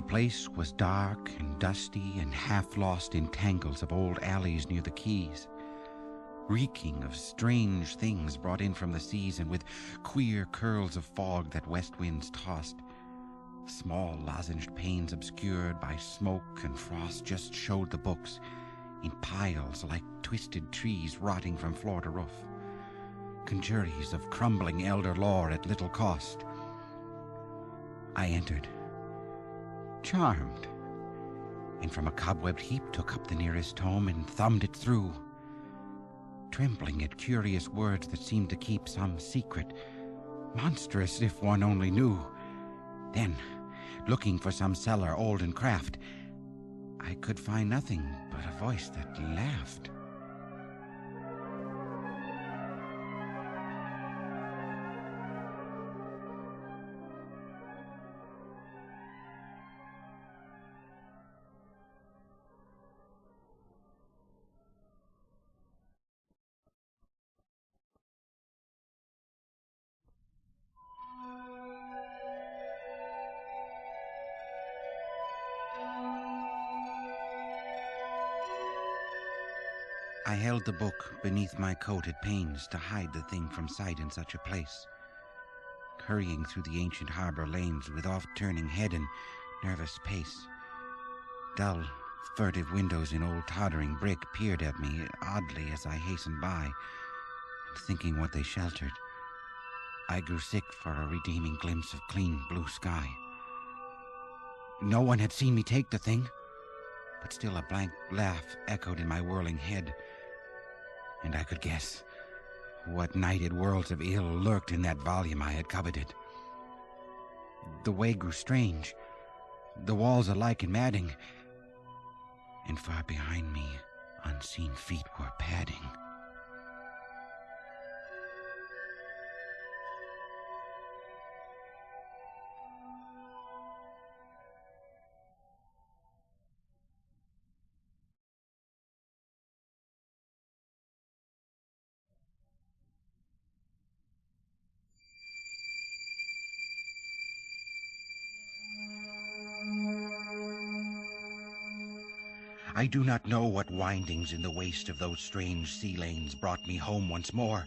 place was dark and dusty and half-lost in tangles of old alleys near the quays, reeking of strange things brought in from the seas and with queer curls of fog that west winds tossed. Small lozenged panes obscured by smoke and frost just showed the books, in piles like twisted trees rotting from floor to roof. Conjuries of crumbling elder lore at little cost. I entered, charmed, and from a cobwebbed heap took up the nearest tome and thumbed it through, trembling at curious words that seemed to keep some secret, monstrous if one only knew. Then, looking for some cellar old in craft, I could find nothing but a voice that laughed. I held the book beneath my coat at pains to hide the thing from sight in such a place, hurrying through the ancient harbor lanes with oft-turning head and nervous pace. Dull, furtive windows in old tottering brick peered at me oddly as I hastened by, and thinking what they sheltered, I grew sick for a redeeming glimpse of clean blue sky. No one had seen me take the thing, but still a blank laugh echoed in my whirling head, and I could guess what nighted worlds of ill lurked in that volume I had coveted. The way grew strange, the walls alike in matting, and far behind me unseen feet were padding. I do not know what windings in the waste of those strange sea lanes brought me home once more,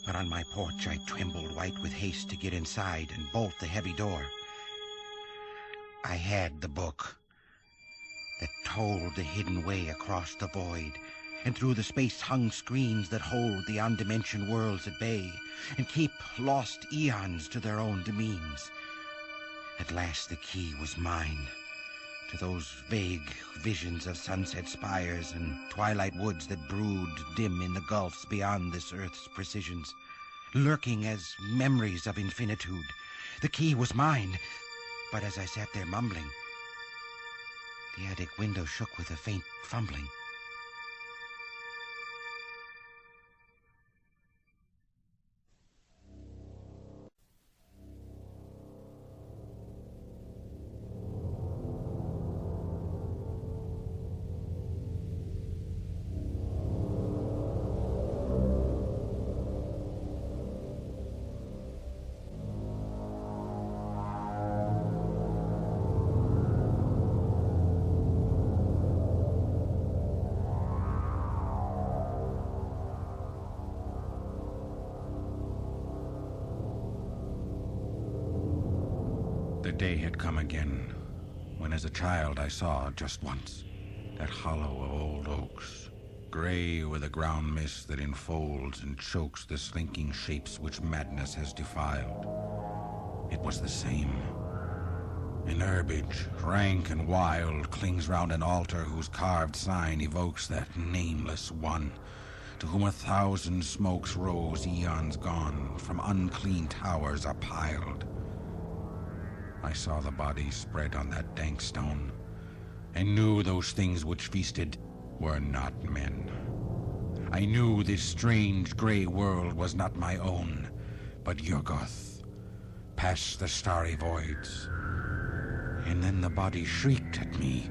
but on my porch I trembled white with haste to get inside and bolt the heavy door. I had the book that told the hidden way across the void and through the space-hung screens that hold the undimensioned worlds at bay and keep lost eons to their own demeans. At last the key was mine to those vague visions of sunset spires and twilight woods that brood dim in the gulfs beyond this earth's precisions, lurking as memories of infinitude. The key was mine, but as I sat there mumbling, the attic window shook with a faint fumbling. The day had come again, when as a child I saw just once that hollow of old oaks, gray with a ground mist that enfolds and chokes the slinking shapes which madness has defiled. It was the same. An herbage, rank and wild, clings round an altar whose carved sign evokes that nameless one, to whom 1,000 smokes rose eons gone from unclean towers are piled. I saw the bodies spread on that dank stone, and knew those things which feasted were not men. I knew this strange gray world was not my own, but Yuggoth, past the starry voids. And then the body shrieked at me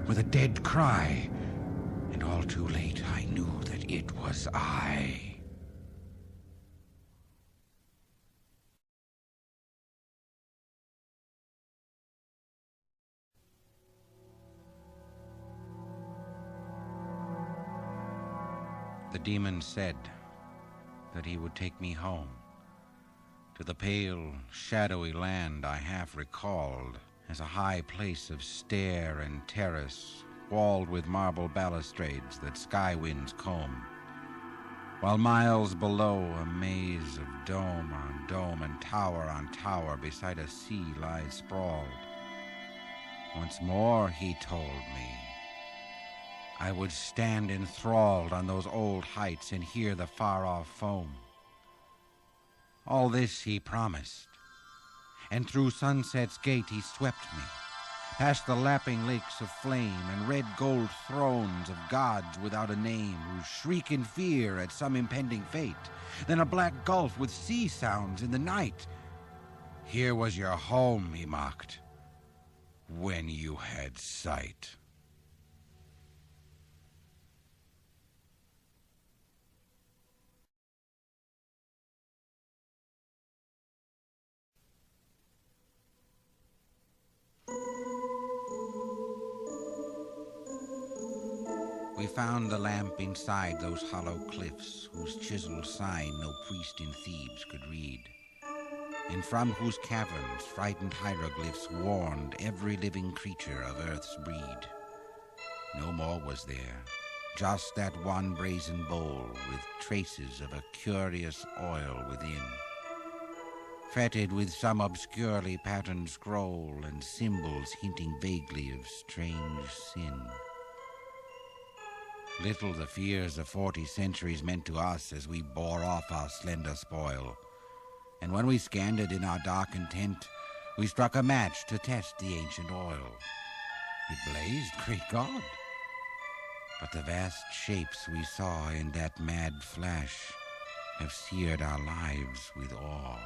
with a dead cry, and all too late I knew that it was I. The demon said that he would take me home, to the pale, shadowy land I half recalled as a high place of stair and terrace, walled with marble balustrades that sky winds comb, while miles below a maze of dome on dome and tower on tower beside a sea lies sprawled. Once more, he told me, I would stand enthralled on those old heights and hear the far-off foam. All this he promised, and through sunset's gate he swept me, past the lapping lakes of flame and red gold thrones of gods without a name who shriek in fear at some impending fate, then a black gulf with sea sounds in the night. Here was your home, he mocked, when you had sight. We found the lamp inside those hollow cliffs, whose chiseled sign no priest in Thebes could read, and from whose caverns frightened hieroglyphs warned every living creature of earth's breed. No more was there, just that one brazen bowl with traces of a curious oil within, fretted with some obscurely patterned scroll and symbols hinting vaguely of strange sin. Little the fears of 40 centuries meant to us as we bore off our slender spoil, and when we scanned it in our darkened tent, we struck a match to test the ancient oil. It blazed, great God! But the vast shapes we saw in that mad flash have seared our lives with awe.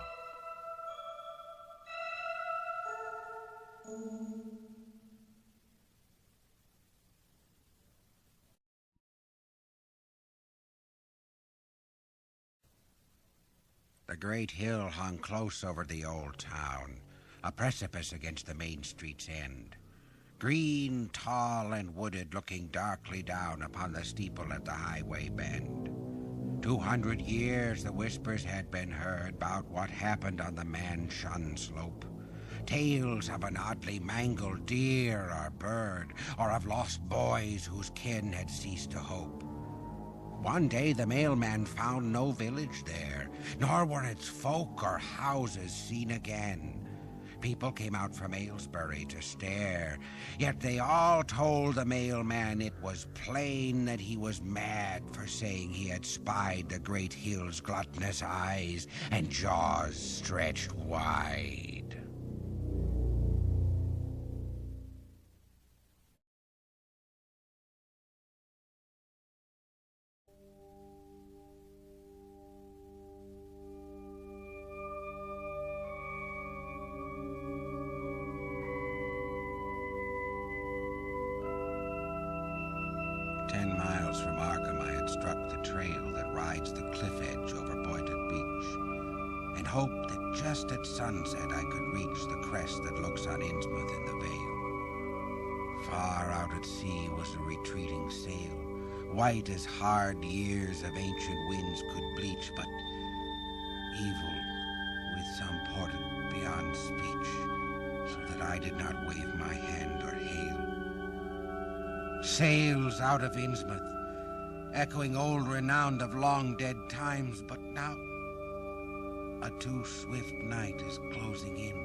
The great hill hung close over the old town, a precipice against the main street's end, green, tall, and wooded, looking darkly down upon the steeple at the highway bend. 200 years the whispers had been heard about what happened on the man-shunned slope. Tales of an oddly mangled deer or bird, or of lost boys whose kin had ceased to hope. One day the mailman found no village there, nor were its folk or houses seen again. People came out from Aylesbury to stare, yet they all told the mailman it was plain that he was mad for saying he had spied the great hill's gluttonous eyes and jaws stretched wide. From Arkham, I had struck the trail that rides the cliff edge over Boyton Beach, and hoped that just at sunset I could reach the crest that looks on Innsmouth in the Vale. Far out at sea was a retreating sail, white as hard years of ancient winds could bleach, but evil with some portent beyond speech, so that I did not wave my hand or hail. Sails out of Innsmouth, echoing old renown of long dead times, but now a too swift night is closing in,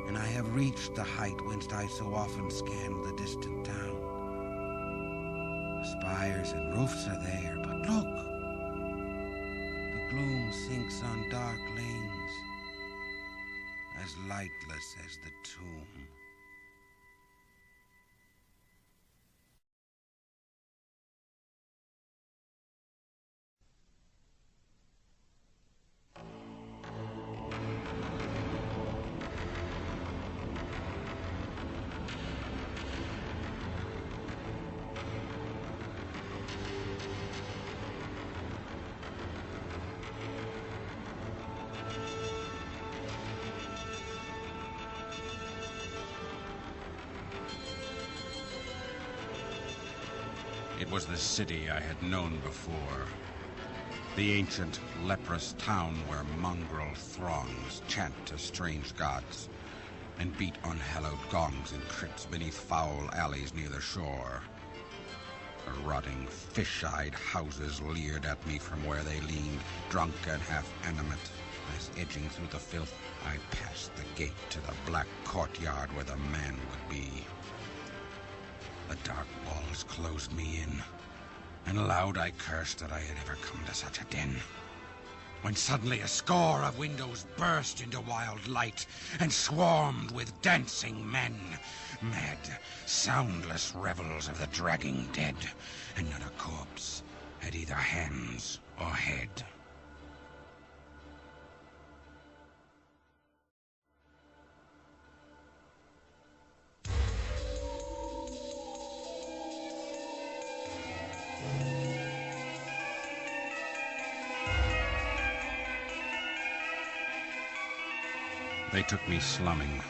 and I have reached the height whence I so often scanned the distant town. Spires and roofs are there, but look! The gloom sinks on dark lanes, as lightless as the tomb. It was the city I had known before. The ancient, leprous town where mongrel throngs chant to strange gods and beat unhallowed gongs in crypts beneath foul alleys near the shore. The rotting, fish-eyed houses leered at me from where they leaned, drunk and half-animate, as edging through the filth, I passed the gate to the black courtyard where the man would be. The dark walls closed me in, and aloud I cursed that I had ever come to such a den. When suddenly a score of windows burst into wild light and swarmed with dancing men, mad, soundless revels of the dragging dead, and not a corpse had either hands or head. They took me slumming,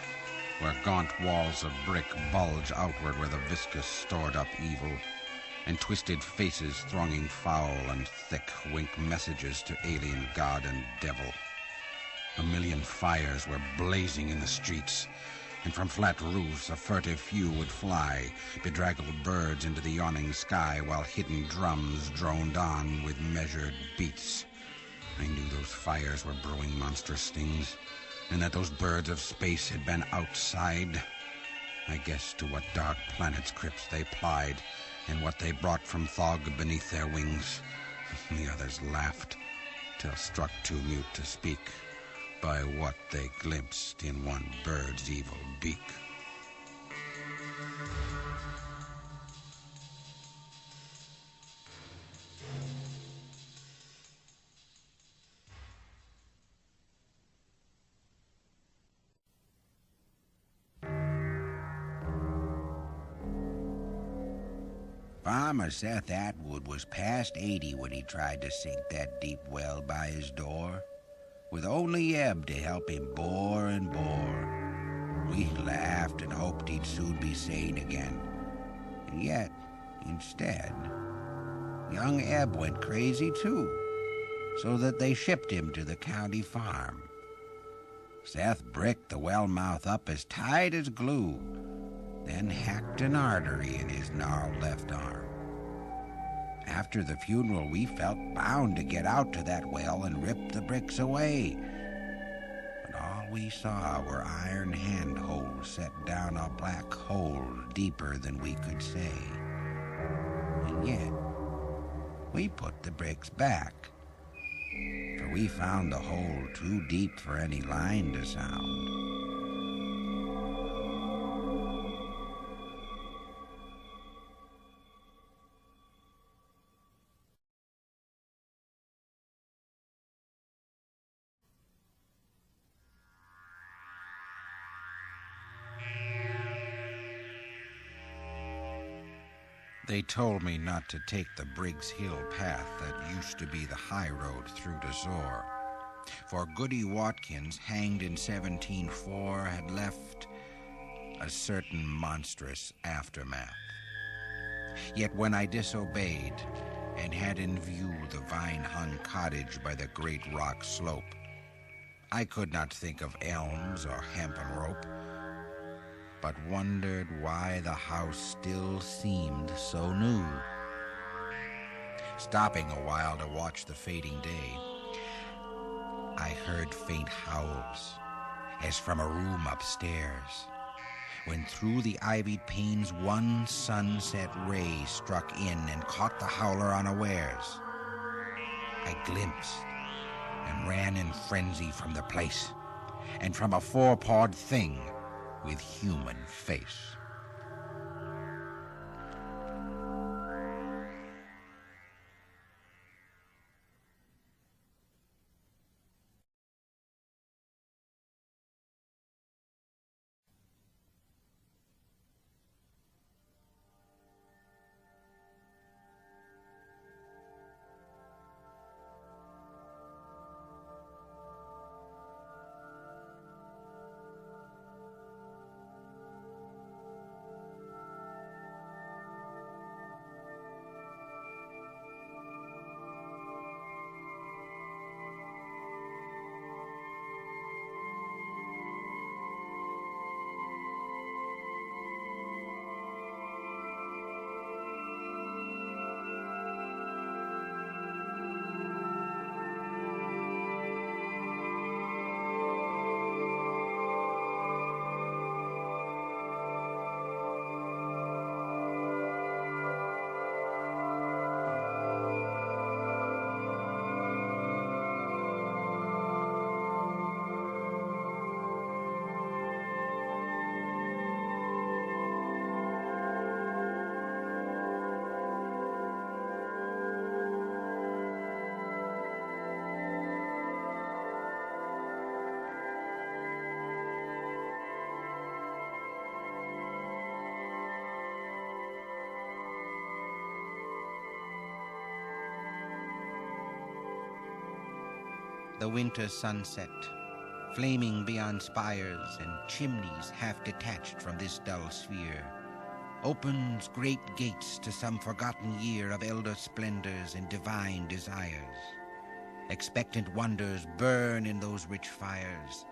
where gaunt walls of brick bulge outward where the viscous stored up evil, and twisted faces thronging foul and thick wink messages to alien god and devil. A million fires were blazing in the streets, and from flat roofs a furtive few would fly, bedraggled birds into the yawning sky, while hidden drums droned on with measured beats. I knew those fires were brewing monstrous things, and that those birds of space had been outside. I guessed to what dark planet's crypts they plied, and what they brought from fog beneath their wings. The others laughed, till struck too mute to speak, by what they glimpsed in one bird's evil beak. Farmer Seth Atwood was past 80 when he tried to sink that deep well by his door, with only Ebb to help him bore and bore. We laughed and hoped he'd soon be sane again. And yet, instead, young Ebb went crazy too, so that they shipped him to the county farm. Seth bricked the well mouth up as tight as glue, then hacked an artery in his gnarled left arm. After the funeral, we felt bound to get out to that well and rip the bricks away. But all we saw were iron handholds set down a black hole deeper than we could say. And yet, we put the bricks back, for we found the hole too deep for any line to sound. They told me not to take the Briggs Hill path that used to be the high road through to Zor, for Goody Watkins, hanged in 1704, had left a certain monstrous aftermath. Yet when I disobeyed and had in view the vine-hung cottage by the great rock slope, I could not think of elms or hempen rope, but wondered why the house still seemed so new. Stopping a while to watch the fading day, I heard faint howls, as from a room upstairs, when through the ivied panes one sunset ray struck in and caught the howler unawares. I glimpsed and ran in frenzy from the place, and from a four-pawed thing with human face. the winter sunset, flaming beyond spires and chimneys half detached from this dull sphere, opens great gates to some forgotten year of elder splendors and divine desires. Expectant wonders burn in those rich fires,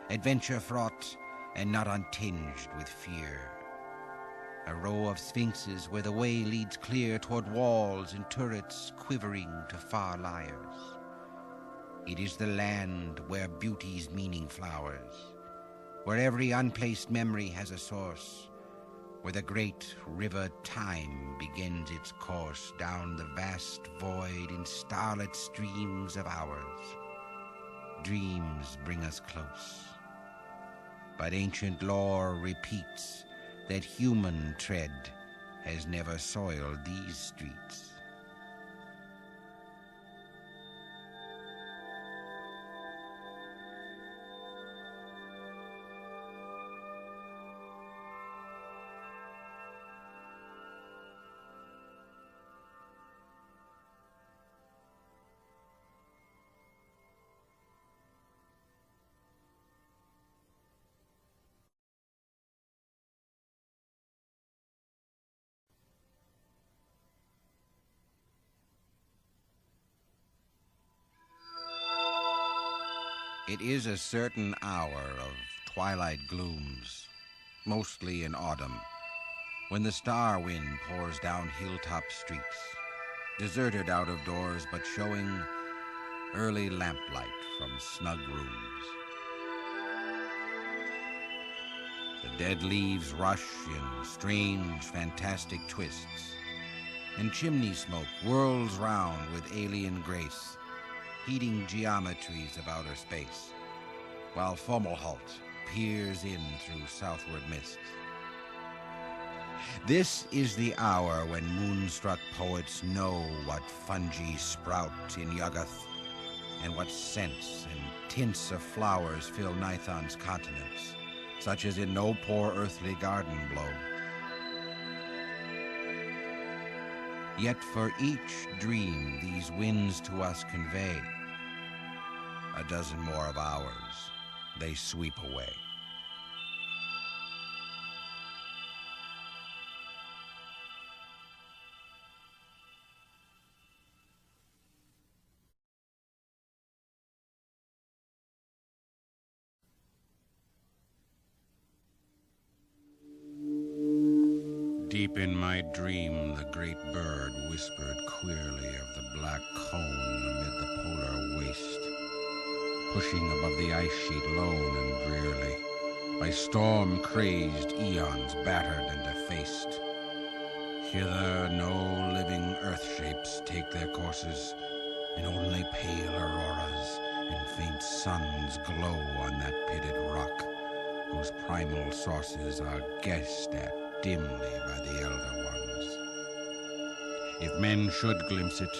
adventure fraught and not untinged with fear. A row of sphinxes where the way leads clear toward walls and turrets quivering to far lyres. It is the land where beauty's meaning flowers, where every unplaced memory has a source, where the great river time begins its course down the vast void in starlit streams of hours. Dreams bring us close, but ancient lore repeats that human tread has never soiled these streets. It is a certain hour of twilight glooms, mostly in autumn, when the star wind pours down hilltop streets, deserted out of doors but showing early lamplight from snug rooms. The dead leaves rush in strange, fantastic twists, and chimney smoke whirls round with alien grace, heating geometries of outer space, while Fomalhaut peers in through southward mists. This is the hour when moonstruck poets know what fungi sprout in Yuggoth, and what scents and tints of flowers fill Nithon's continents, such as in no poor earthly garden blow. Yet for each dream these winds to us convey, a dozen more of ours they sweep away. Deep in my dream, the great bird whispered queerly of the black cone amid the polar waste, pushing above the ice sheet lone and drearily, by storm-crazed eons battered and defaced. Hither no living earth-shapes take their courses, and only pale auroras and faint suns glow on that pitted rock, whose primal sources are guessed at dimly by the elder ones. If men should glimpse it,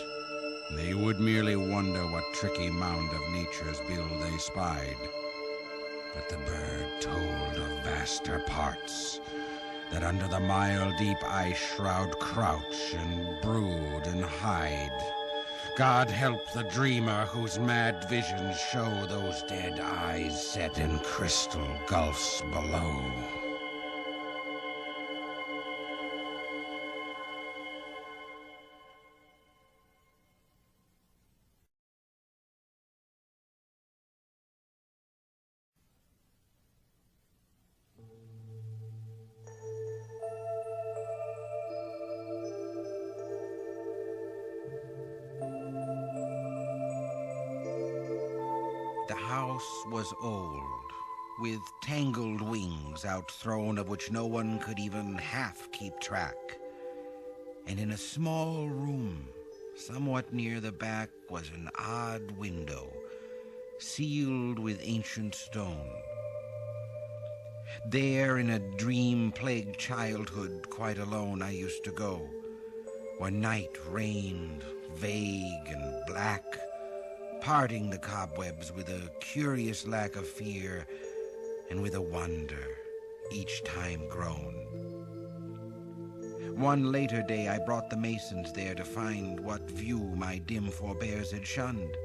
they would merely wonder what tricky mound of nature's build they spied. But the bird told of vaster parts, that under the mile-deep ice shroud crouch and brood and hide. God help the dreamer whose mad visions show those dead eyes set in crystal gulfs below. The house was old, with tangled wings outthrown of which no one could even half keep track. And in a small room, somewhat near the back, was an odd window, sealed with ancient stone. There, in a dream-plagued childhood, quite alone, I used to go, where night reigned, vague and black, parting the cobwebs with a curious lack of fear and with a wonder each time grown. One later day I brought the masons there to find what view my dim forebears had shunned.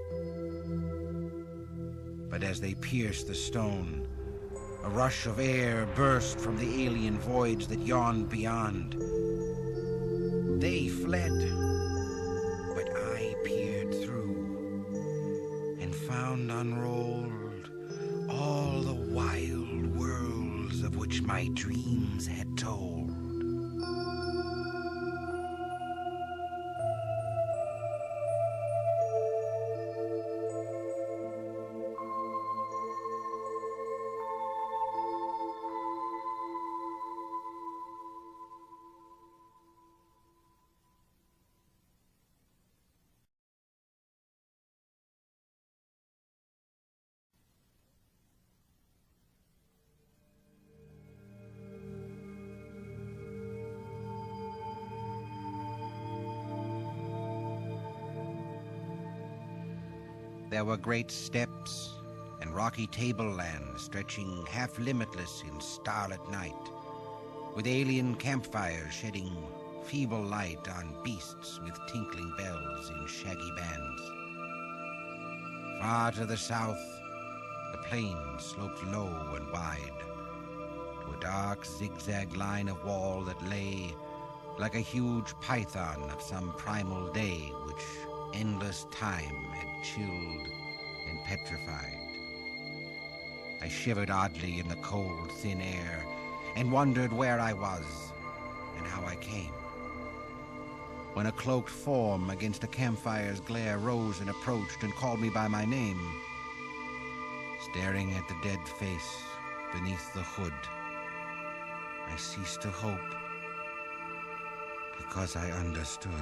But as they pierced the stone, a rush of air burst from the alien voids that yawned beyond. They fled, but I peered through and found unrolled all the wild worlds of which my dreams had told. There were great steppes and rocky tablelands stretching half limitless in starlit night, with alien campfires shedding feeble light on beasts with tinkling bells in shaggy bands. Far to the south, the plain sloped low and wide, to a dark zigzag line of wall that lay like a huge python of some primal day which endless time had chilled and petrified. I shivered oddly in the cold, thin air and wondered where I was and how I came. When a cloaked form against a campfire's glare rose and approached and called me by my name, staring at the dead face beneath the hood, I ceased to hope because I understood.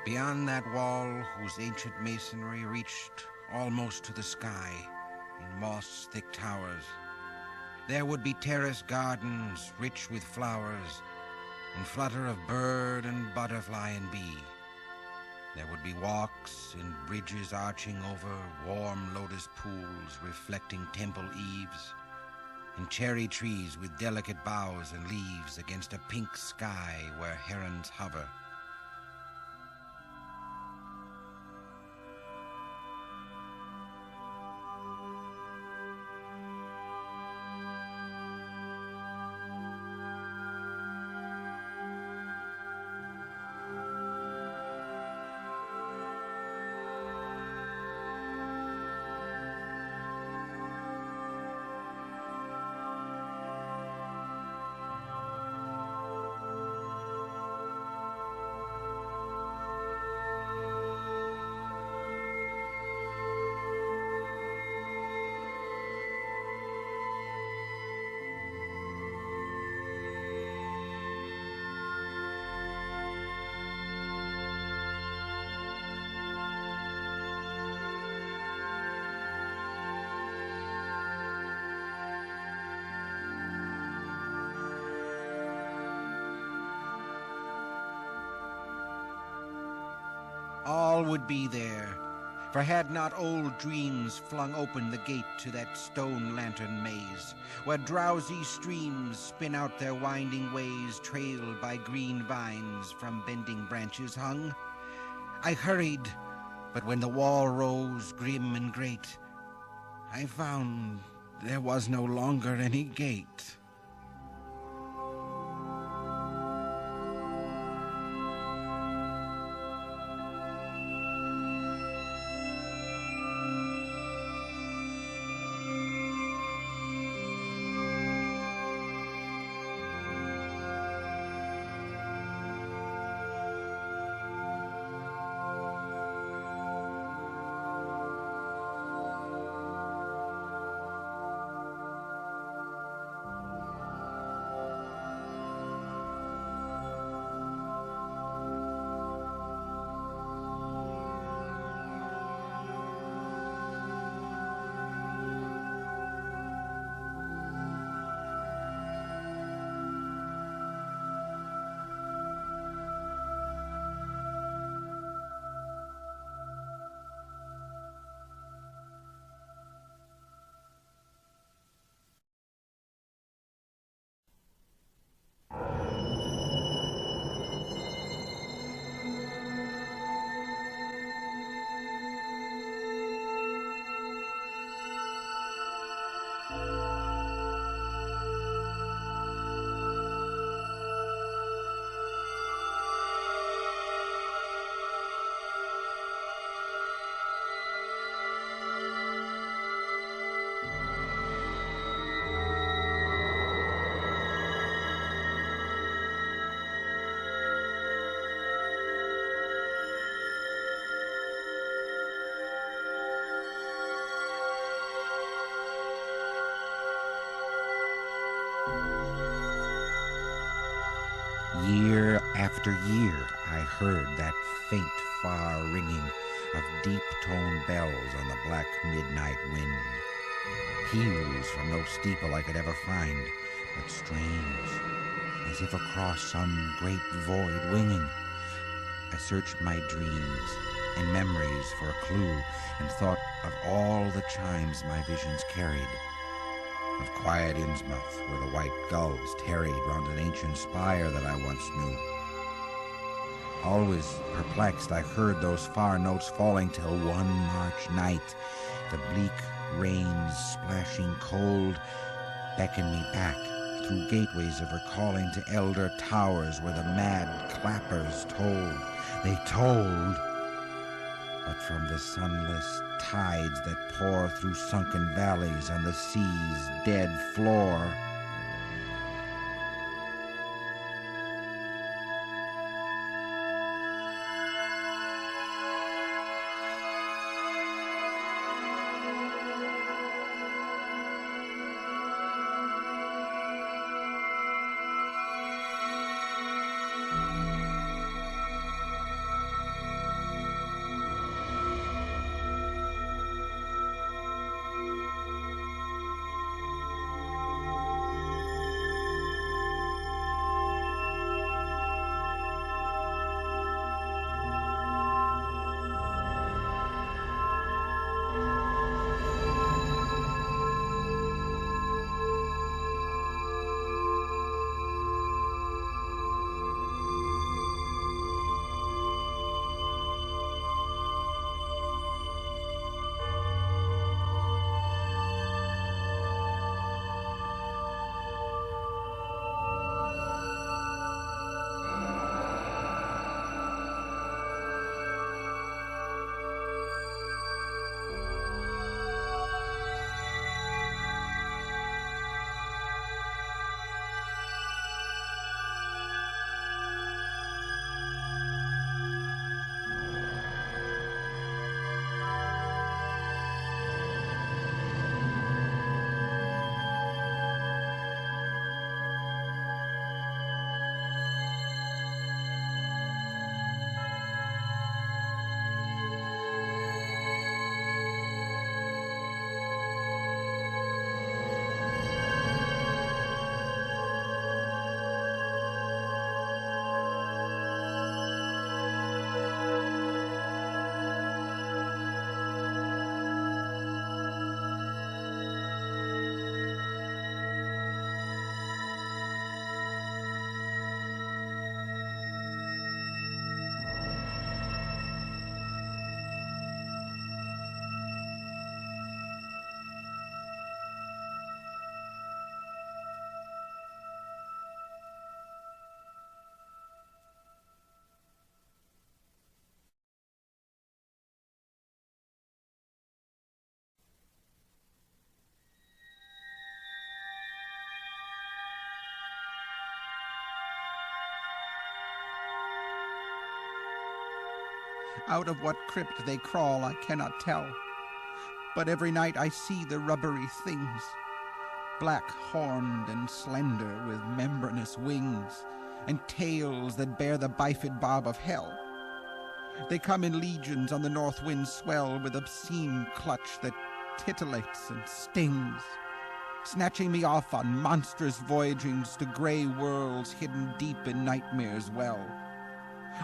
Beyond that wall, whose ancient masonry reached almost to the sky in moss-thick towers, there would be terrace gardens rich with flowers and flutter of bird and butterfly and bee. There would be walks and bridges arching over warm lotus pools reflecting temple eaves, and cherry trees with delicate boughs and leaves against a pink sky where herons hover. All would be there, for had not old dreams flung open the gate to that stone lantern maze, where drowsy streams spin out their winding ways, trailed by green vines from bending branches hung? I hurried, but when the wall rose grim and great, I found there was no longer any gate. Year after year I heard that faint, far ringing of deep-toned bells on the black midnight wind. Peals from no steeple I could ever find, but strange, as if across some great void winging. I searched my dreams and memories for a clue, and thought of all the chimes my visions carried. Of quiet Innsmouth, where the white gulls tarried round an ancient spire that I once knew. Always perplexed, I heard those far notes falling till one March night, the bleak rains splashing cold, beckoned me back through gateways of recalling to elder towers where the mad clappers tolled. They tolled, but from the sunless tides that pour through sunken valleys on the sea's dead floor. Out of what crypt they crawl I cannot tell, but every night I see the rubbery things, black-horned and slender with membranous wings, and tails that bear the bifid bob of hell. They come in legions on the north wind's swell, with obscene clutch that titillates and stings, snatching me off on monstrous voyagings to grey worlds hidden deep in nightmare's well.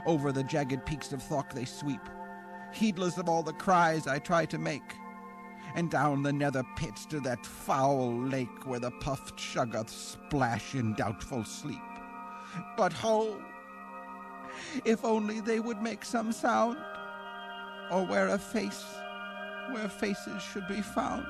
Over the jagged peaks of Thok they sweep, heedless of all the cries I try to make, and down the nether pits to that foul lake where the puffed shuggoths splash in doubtful sleep. But ho! If only they would make some sound, or wear a face where faces should be found.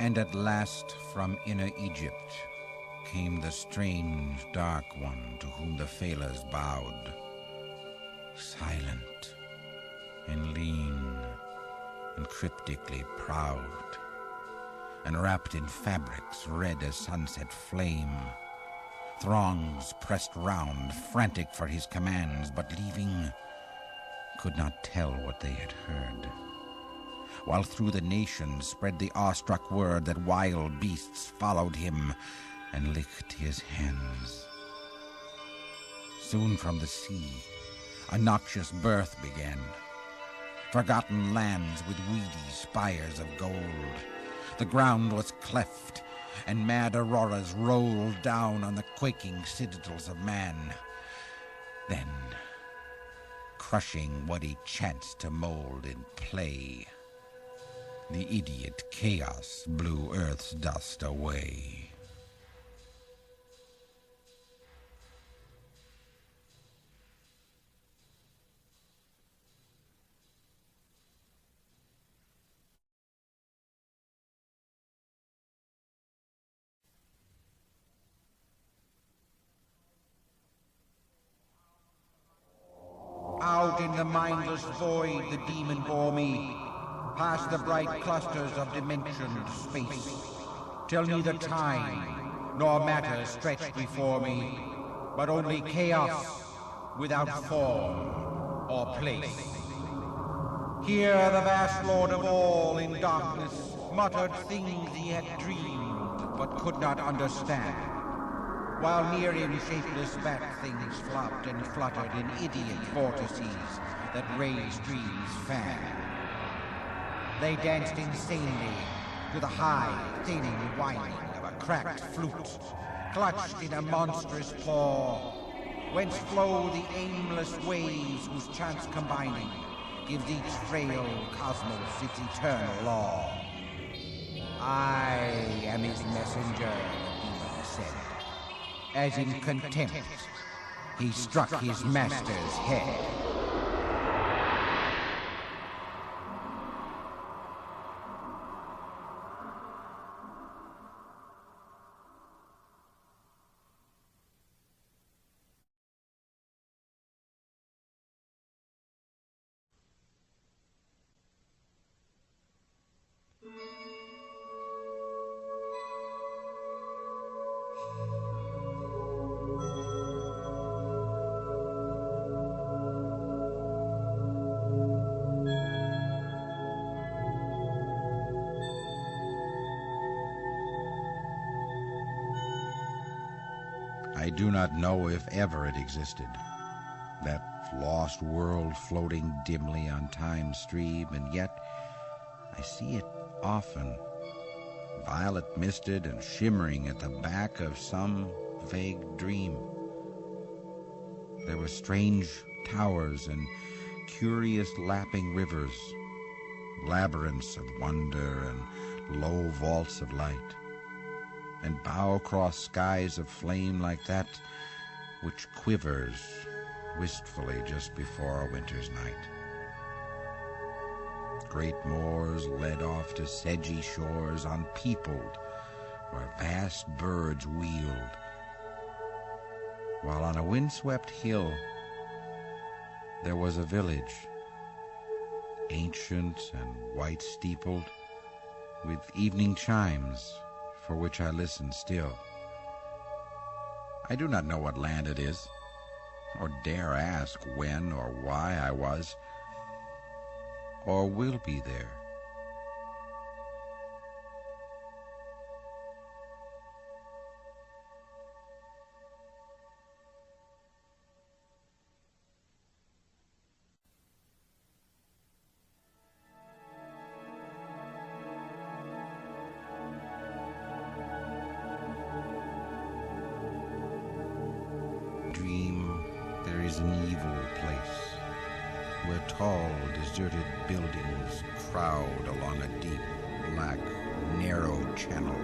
And at last from inner Egypt came the strange dark one to whom the Phalas bowed, silent and lean and cryptically proud, and wrapped in fabrics red as sunset flame. Throngs pressed round, frantic for his commands, but leaving could not tell what they had heard. While through the nations spread the awestruck word that wild beasts followed him and licked his hands. Soon from the sea a noxious birth began, forgotten lands with weedy spires of gold. The ground was cleft, and mad auroras rolled down on the quaking citadels of man. Then, crushing what he chanced to mold in play, the idiot chaos blew Earth's dust away. Out in the mindless void the demon bore me, past the bright clusters of dimensioned space, till neither time nor matter stretched before me, but only chaos without form or place. Here the vast Lord of all in darkness muttered things he had dreamed but could not understand, while near him shapeless bat things flopped and fluttered in idiot vortices that raised dreams fan. They danced insanely to the high, thin whining of a cracked flute, clutched in a monstrous paw, whence flow the aimless waves whose chance combining gives each frail cosmos its eternal law. I am his messenger, the demon said, as in contempt he struck his master's head. I do not know if ever it existed, that lost world floating dimly on time's stream, and yet I see it often, violet-misted and shimmering at the back of some vague dream. There were strange towers and curious lapping rivers, labyrinths of wonder and low vaults of light, and bow-crossed skies of flame like that which quivers wistfully just before a winter's night. Great moors led off to sedgy shores unpeopled, where vast birds wheeled, while on a windswept hill there was a village, ancient and white-steepled, with evening chimes for which I listen still. I do not know what land it is, or dare ask when or why I was, or will be there. Dream there is an evil place where tall, deserted buildings crowd along a deep, black, narrow channel,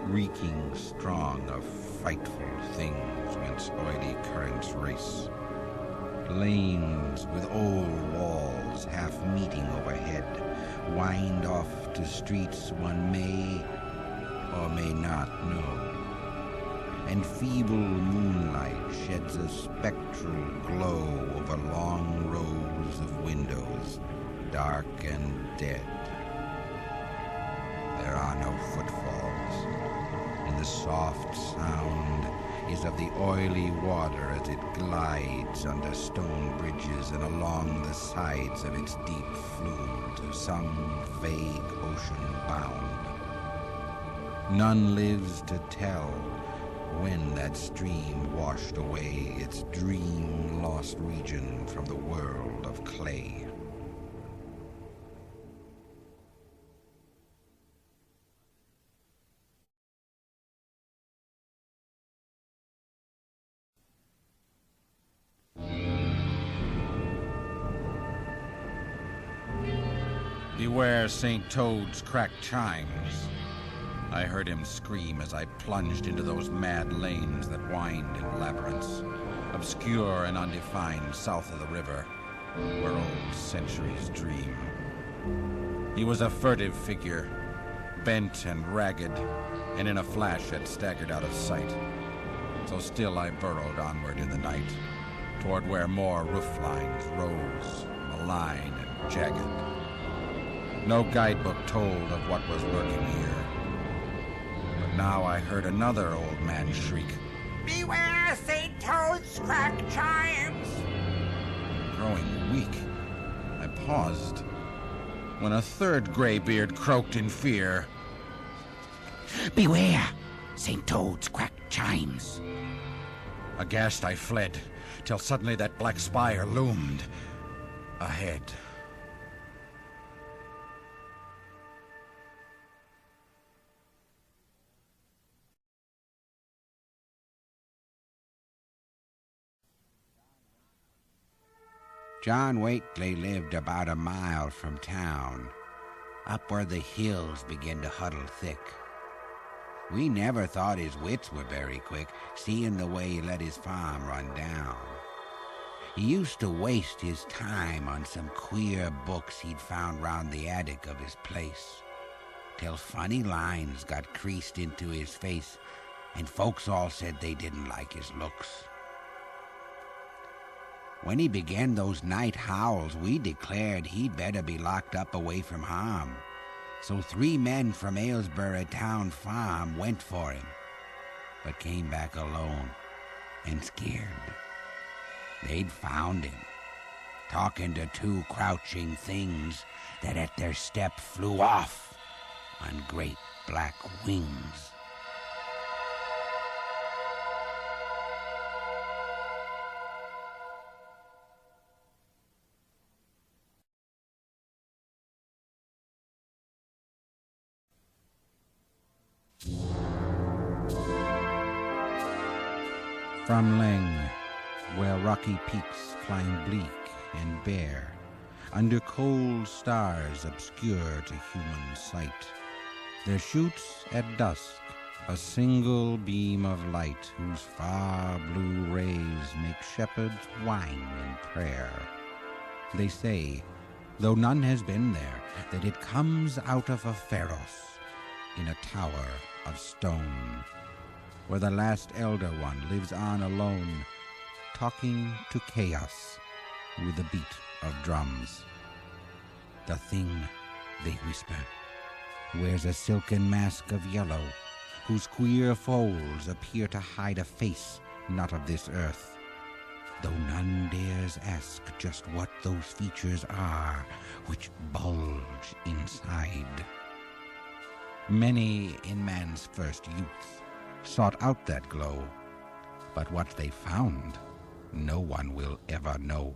reeking strong of frightful things whence oily currents race. Lanes with old walls half meeting overhead wind off to streets one may or may not know, and feeble moonlight sheds a spectral glow over long rows of windows, dark and dead. There are no footfalls, and the soft sound is of the oily water as it glides under stone bridges and along the sides of its deep flume to some vague ocean bound. None lives to tell when that stream washed away its dream-lost region from the world of clay. Beware St. Toad's cracked chimes. I heard him scream as I plunged into those mad lanes that wind in labyrinths, obscure and undefined south of the river, where old centuries dream. He was a furtive figure, bent and ragged, and in a flash had staggered out of sight. So still I burrowed onward in the night, toward where more roof lines rose, malign and jagged. No guidebook told of what was lurking here. But now I heard another old man shriek, "Beware St. Toad's cracked chimes!" Growing weak, I paused, when a third graybeard croaked in fear, "Beware St. Toad's cracked chimes!" Aghast I fled, till suddenly that black spire loomed ahead. John Wakely lived about a mile from town, up where the hills begin to huddle thick. We never thought his wits were very quick, seeing the way he let his farm run down. He used to waste his time on some queer books he'd found round the attic of his place, till funny lines got creased into his face, and folks all said they didn't like his looks. When he began those night howls, we declared he'd better be locked up away from harm. So 3 men from Aylesbury Town Farm went for him, but came back alone and scared. They'd found him, talking to 2 crouching things that at their step flew off on great black wings. From Leng, where rocky peaks climb bleak and bare, under cold stars obscure to human sight, there shoots at dusk a single beam of light whose far blue rays make shepherds whine in prayer. They say, though none has been there, that it comes out of a pharos in a tower of stone, where the last elder one lives on alone, talking to chaos with the beat of drums. The thing, they whisper, wears a silken mask of yellow, whose queer folds appear to hide a face not of this earth, though none dares ask just what those features are which bulge inside. Many in man's first youth sought out that glow, but what they found, no one will ever know.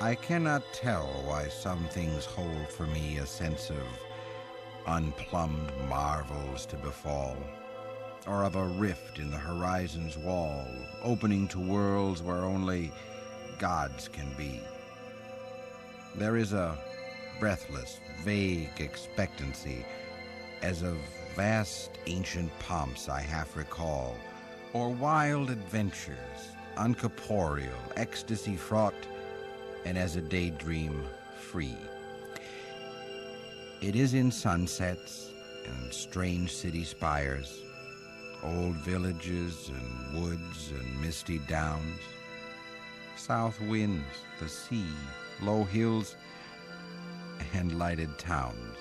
I cannot tell why some things hold for me a sense of unplumbed marvels to befall, or of a rift in the horizon's wall, opening to worlds where only gods can be. There is a breathless, vague expectancy, as of vast ancient pomps I half recall, or wild adventures, uncorporeal, ecstasy-fraught, and as a daydream free. It is in sunsets and strange city spires, old villages and woods and misty downs, south winds, the sea, low hills, and lighted towns,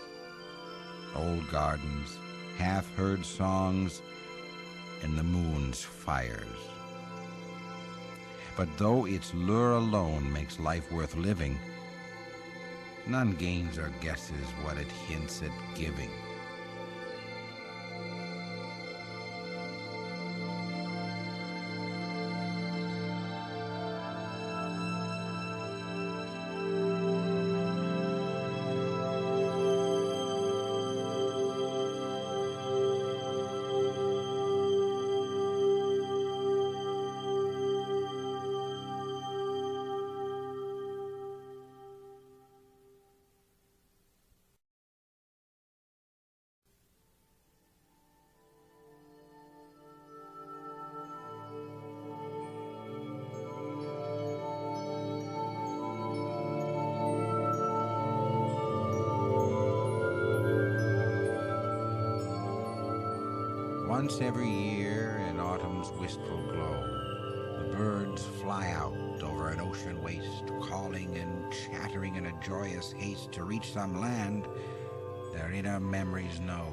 old gardens, half-heard songs, and the moon's fires. But though its lure alone makes life worth living, none gains or guesses what it hints at giving. Once every year, in autumn's wistful glow, the birds fly out over an ocean waste, calling and chattering in a joyous haste to reach some land their inner memories know.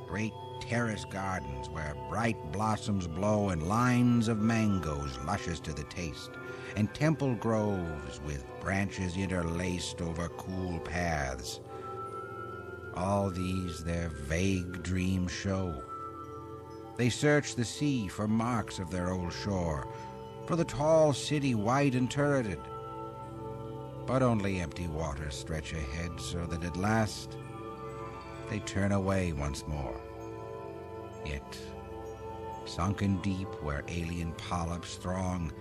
Great terrace gardens where bright blossoms blow and lines of mangoes luscious to the taste, and temple groves with branches interlaced over cool paths. All these their vague dreams show. They search the sea for marks of their old shore, for the tall city white and turreted. But only empty waters stretch ahead, so that at last they turn away once more. Yet, sunken deep where alien polyps throng,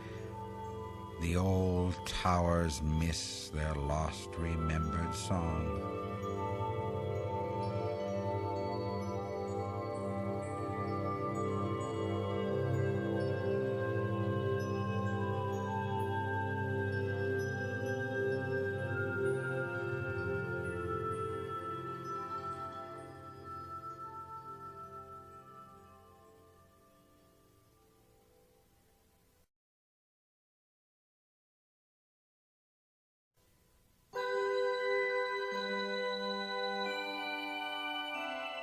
the old towers miss their lost remembered song.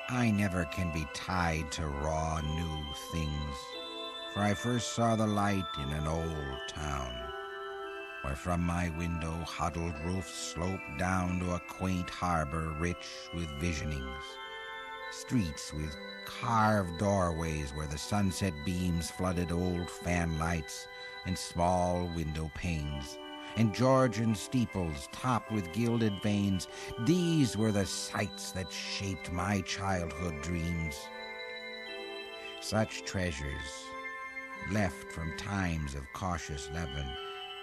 I never can be tied to raw new things, for I first saw the light in an old town, where from my window huddled roofs sloped down to a quaint harbor rich with visionings, streets with carved doorways where the sunset beams flooded old fan lights and small window panes, and Georgian steeples topped with gilded vanes. These were the sights that shaped my childhood dreams. Such treasures, left from times of cautious leaven,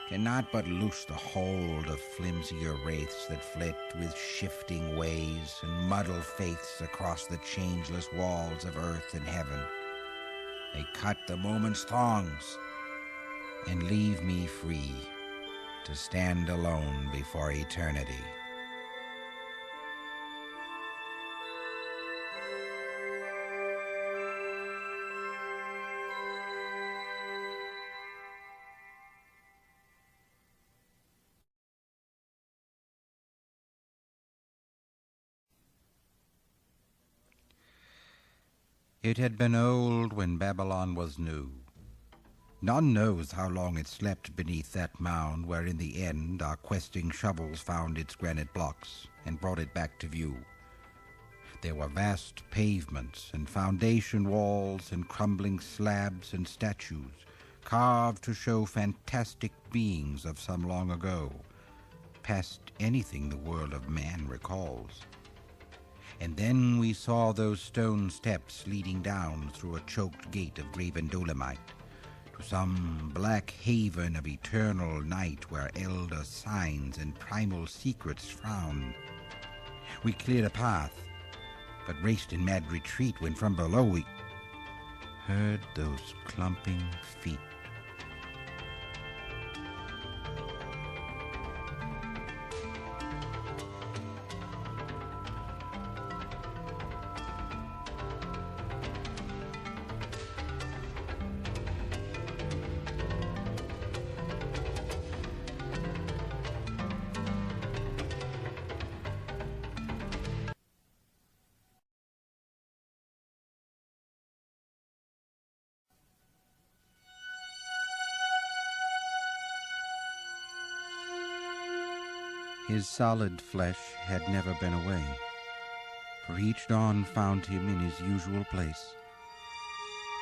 cannot but loose the hold of flimsier wraiths that flit with shifting ways and muddle faiths across the changeless walls of earth and heaven. They cut the moment's thongs and leave me free to stand alone before eternity. It had been old when Babylon was new. None knows how long it slept beneath that mound where in the end our questing shovels found its granite blocks and brought it back to view. There were vast pavements and foundation walls and crumbling slabs and statues, carved to show fantastic beings of some long ago, past anything the world of man recalls. And then we saw those stone steps leading down through a choked gate of graven dolomite to some black haven of eternal night where elder signs and primal secrets frown. We cleared a path, but raced in mad retreat when from below we heard those clumping feet. His solid flesh had never been away, for each dawn found him in his usual place.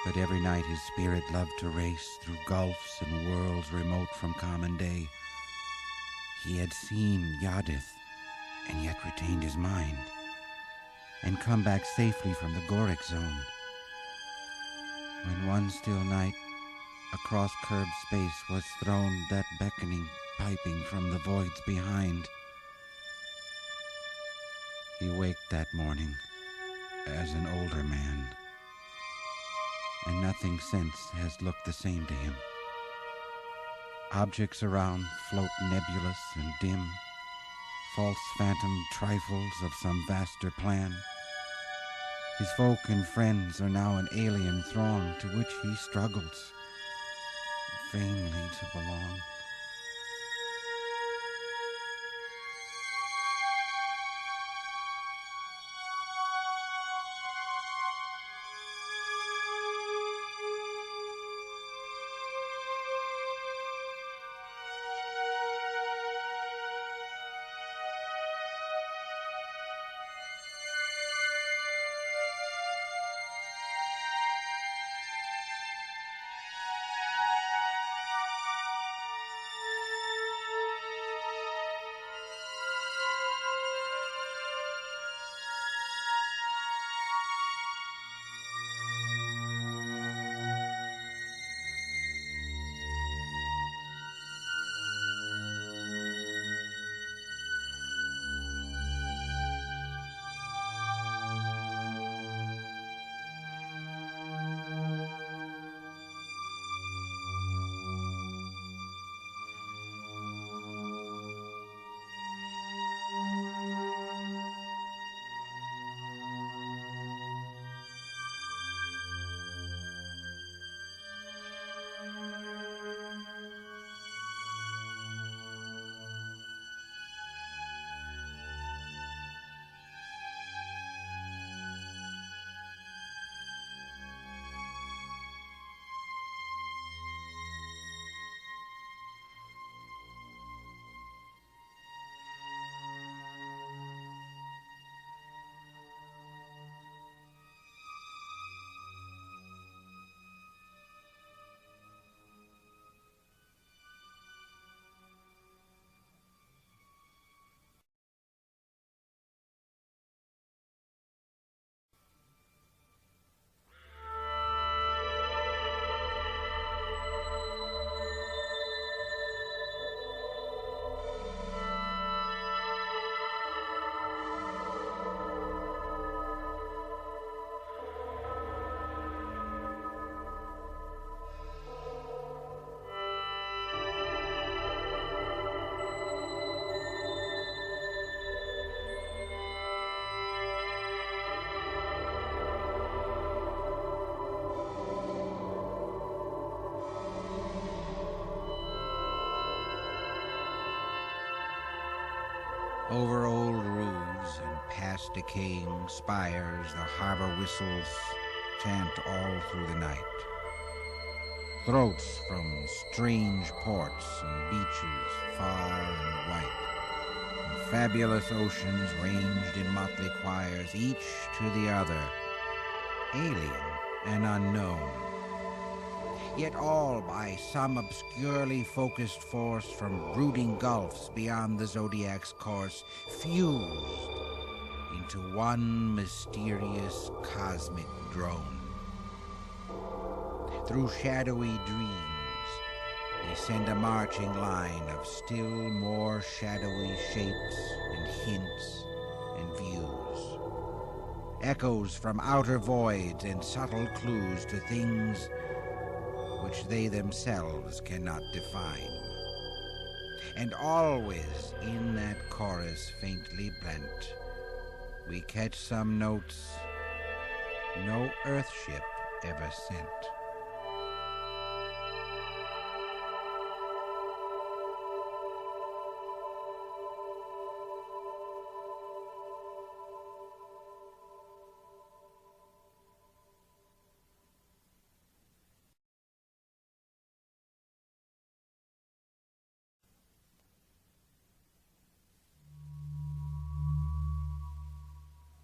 But every night his spirit loved to race through gulfs and worlds remote from common day. He had seen Yuggoth, and yet retained his mind, and come back safely from the Goric zone. When one still night, across curved space was thrown that beckoning piping from the voids behind. He waked that morning as an older man, and nothing since has looked the same to him. Objects around float nebulous and dim, false phantom trifles of some vaster plan. His folk and friends are now an alien throng to which he struggles vainly to belong. Over old roofs and past decaying spires, the harbor whistles chant all through the night. Throats from strange ports and beaches far and white, and fabulous oceans ranged in motley choirs, each to the other, alien and unknown. yet all by some obscurely focused force from brooding gulfs beyond the zodiac's course, fused into one mysterious cosmic drone. Through shadowy dreams, they send a marching line of still more shadowy shapes and hints and views. Echoes from outer voids and subtle clues to things which they themselves cannot define. And always in that chorus faintly blent, we catch some notes no earthship ever sent.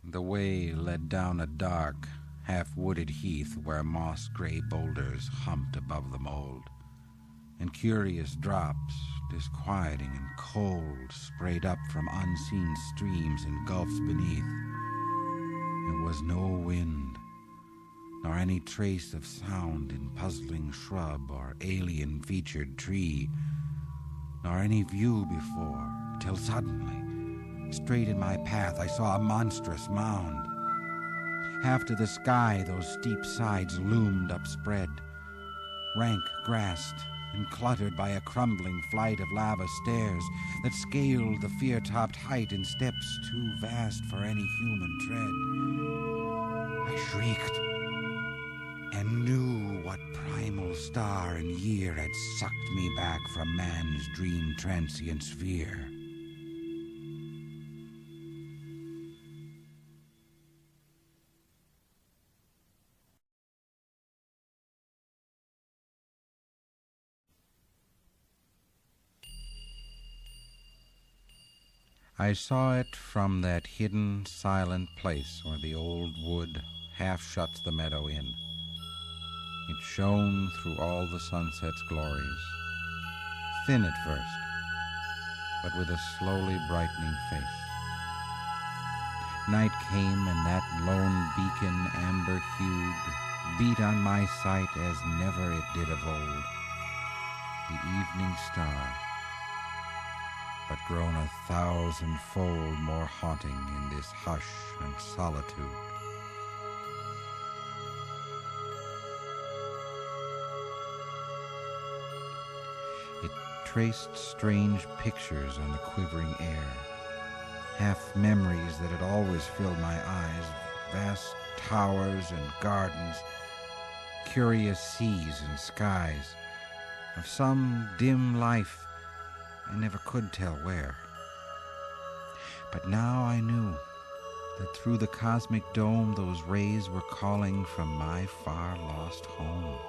The way led down a dark, half-wooded heath where moss-gray boulders humped above the mold, and curious drops, disquieting and cold, sprayed up from unseen streams and gulfs beneath. There was no wind, nor any trace of sound in puzzling shrub or alien-featured tree, nor any view before, till suddenly, straight in my path, I saw a monstrous mound. Half to the sky those steep sides loomed upspread, rank grassed and cluttered by a crumbling flight of lava stairs that scaled the fear-topped height in steps too vast for any human tread. I shrieked and knew what primal star and year had sucked me back from man's dream transient sphere. I saw it from that hidden, silent place where the old wood half shuts the meadow in. It shone through all the sunset's glories, thin at first, but with a slowly brightening face. Night came, and that lone beacon, amber-hued, beat on my sight as never it did of old. The evening star, but grown 1,000-fold more haunting in this hush and solitude. It traced strange pictures on the quivering air, half memories that had always filled my eyes, vast towers and gardens, curious seas and skies, of some dim life I never could tell where. But now I knew that through the cosmic dome those rays were calling from my far-lost home.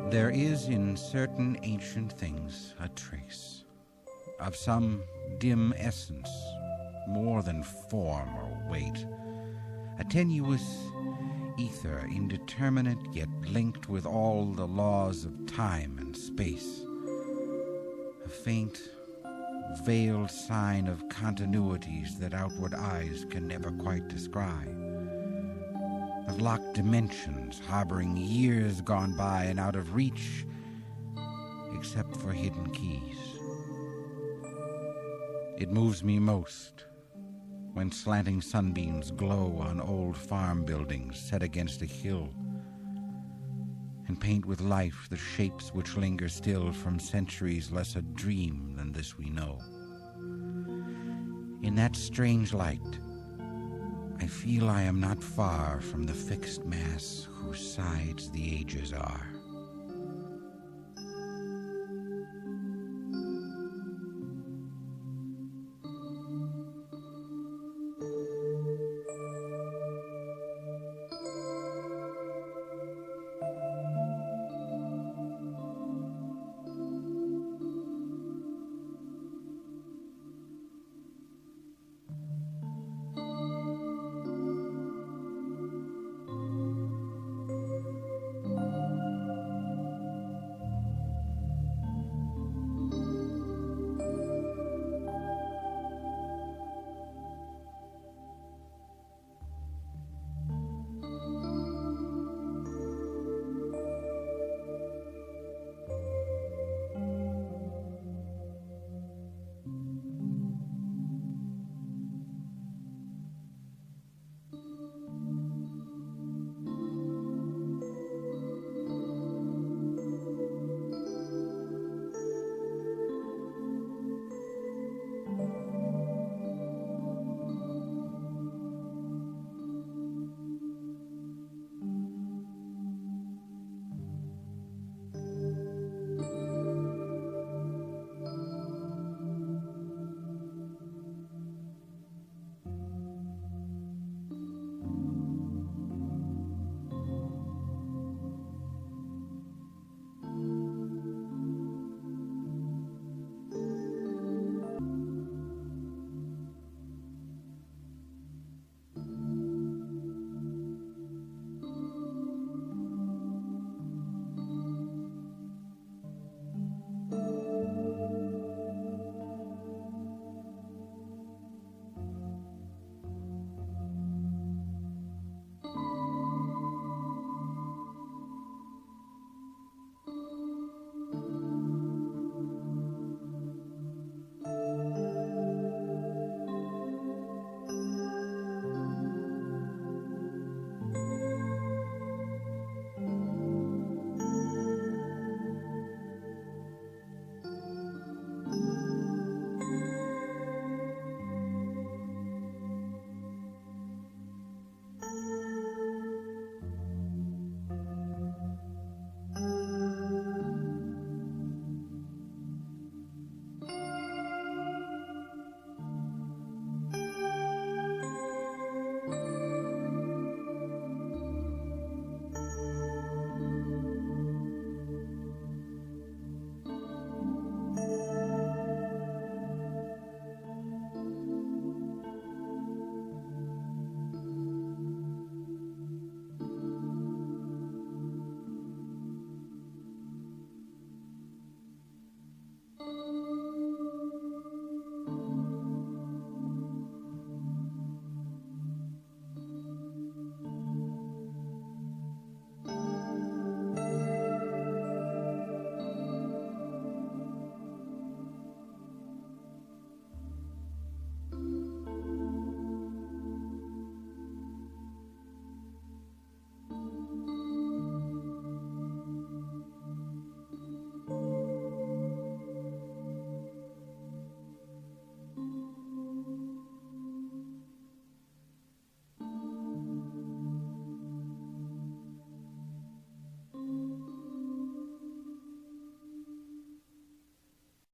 There is in certain ancient things a trace of some dim essence, more than form or weight, a tenuous ether, indeterminate yet linked with all the laws of time and space, a faint, veiled sign of continuities that outward eyes can never quite descry, of locked dimensions harboring years gone by and out of reach except for hidden keys. It moves me most when slanting sunbeams glow on old farm buildings set against a hill and paint with life the shapes which linger still from centuries less a dream than this we know. In that strange light, I feel I am not far from the fixed mass whose sides the ages are.